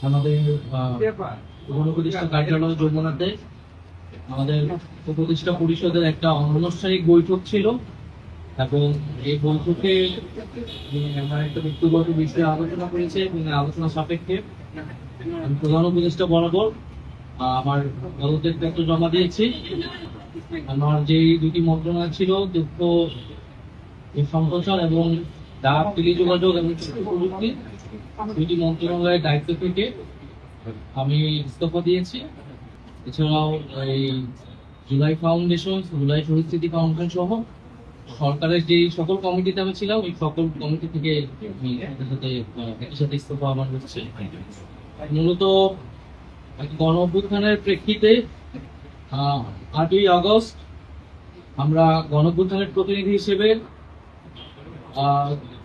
আমাদের গণপ্রতিষ্ঠা কার্যালয় যমুনাতে আমাদের উপদেষ্টা পরিষদের একটা অনানুষ্ঠানিক বৈঠক ছিল এবং এই বৈঠকে আমরা একটা ব্যক্তিগত বিষয়ে আলোচনা করেছি এবং আলোচনা সাপেক্ষে আমি প্রধান উপদেষ্টা বরাবর আমার পদত্যাগপত্র জমা দিয়েছি। আমার যে দুটি মন্ত্রণালয় ছিল তথ্য সম্প্রচার এবং ডাক, টেলিযোগাযোগ এবং প্রযুক্তি, দুটি মন্ত্রণালয়ের দায়িত্ব থেকে আমি ইস্তফা দিয়েছি। এছাড়াও এই জুলাই ফাউন্ডেশন, জুলাই শহীদ স্মৃতি ফাউন্ডেশন সহ সরকারের যে সকল কমিটিতে আমি ছিলাম এই সকল কমিটি থেকে আমি একই সাথে ইস্তফা আমার হচ্ছে। মূলত গণ অভ্যুত্থানের প্রেক্ষিতে 8ই আগস্ট আমরা গণ অভ্যুত্থানের প্রতিনিধি হিসেবে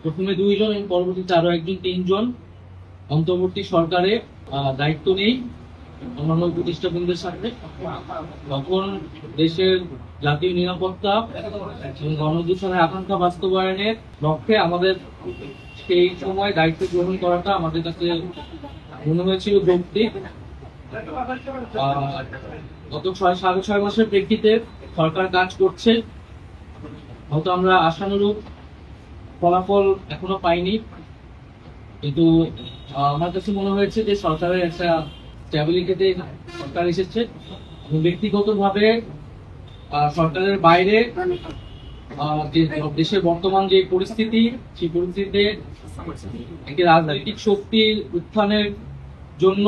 প্রথমে 2 জন এবং পরবর্তীতে আরো একজন 3 জন অন্তর্বর্তী সরকারে দায়িত্ব নেই অন্যান্য প্রতিষ্ঠানদের সাথে। তখন দেশের জাতীয় নিরাপত্তা এবং গণ-অভ্যুত্থানের আকাঙ্ক্ষা বাস্তবায়নের লক্ষ্যে আমাদের সেই সময় দায়িত্ব গ্রহণ করাটা আমাদের কাছে মনে হয়েছিল যৌক্তিক। গত 6.5 মাসের প্রেক্ষিতে সরকার কাজ করছে, হয়তো আমরা আশানুরূপ ফলাফল এখনো পাইনি, কিন্তু আমার কাছে মনে হয়েছে যে সরকারের একটা স্ট্যাবিলিটিতে সরকার এসেছে। ব্যক্তিগতভাবে সরকারের বাইরে যে দেশের বর্তমান যে পরিস্থিতি, সেই পরিস্থিতিতে একটি রাজনৈতিক শক্তির উত্থানের জন্য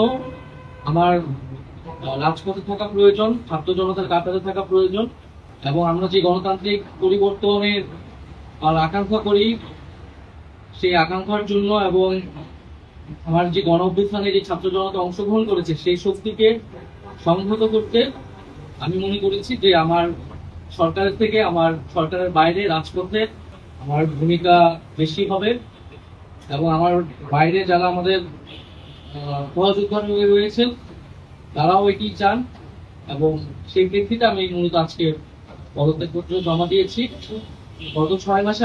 আমার রাজপথে থাকা প্রয়োজন, ছাত্র জনতার কাতারে থাকা প্রয়োজন, এবং আমরা যে গণতান্ত্রিক পরিবর্তনের আকাঙ্ক্ষা করি সেই আকাঙ্ক্ষার জন্য এবং আমার যে গণ অভ্যুত্থানে যে ছাত্র জনতা অংশগ্রহণ করেছে সেই শক্তিকে সংহত করতে আমি মনে করেছি যে আমার সরকারের থেকে আমার সরকারের বাইরে রাজপথে আমার ভূমিকা বেশি হবে এবং আমার বাইরে যারা আমাদের সহযোদ্ধা রয়েছেন তারাও এটি চান, এবং সেই প্রেক্ষিতে আমি মূলত আজকে পদত্যাগপত্র জমা দিয়েছি। গত 6 মাসে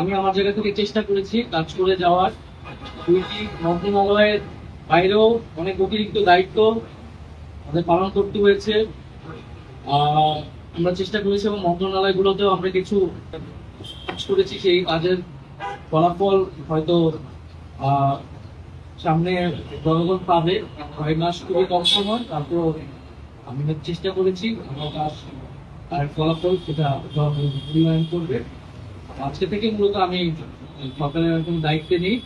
আমি আমার জায়গা থেকে চেষ্টা করেছি কাজ করে যাওয়ার। 2টি মন্ত্রণালয়ের বাইরেও অনেক অতিরিক্ত দায়িত্ব আমাদের পালন করতে হয়েছে। আমরা চেষ্টা করেছি এবং মন্ত্রণালয়গুলোতেও আমরা কিছু কাজ করেছি, সেই কাজের ফলাফল হয়তো সামনে জনগণ পাবে। 6 মাস খুবই কম সময়, তারপর আমি চেষ্টা করেছি আমার কাজ আর ফলাফল সেটা মূল্যায়ন করবে। আজকে থেকে মূলত আমি সরকারের কোনো দায়িত্বে নেই।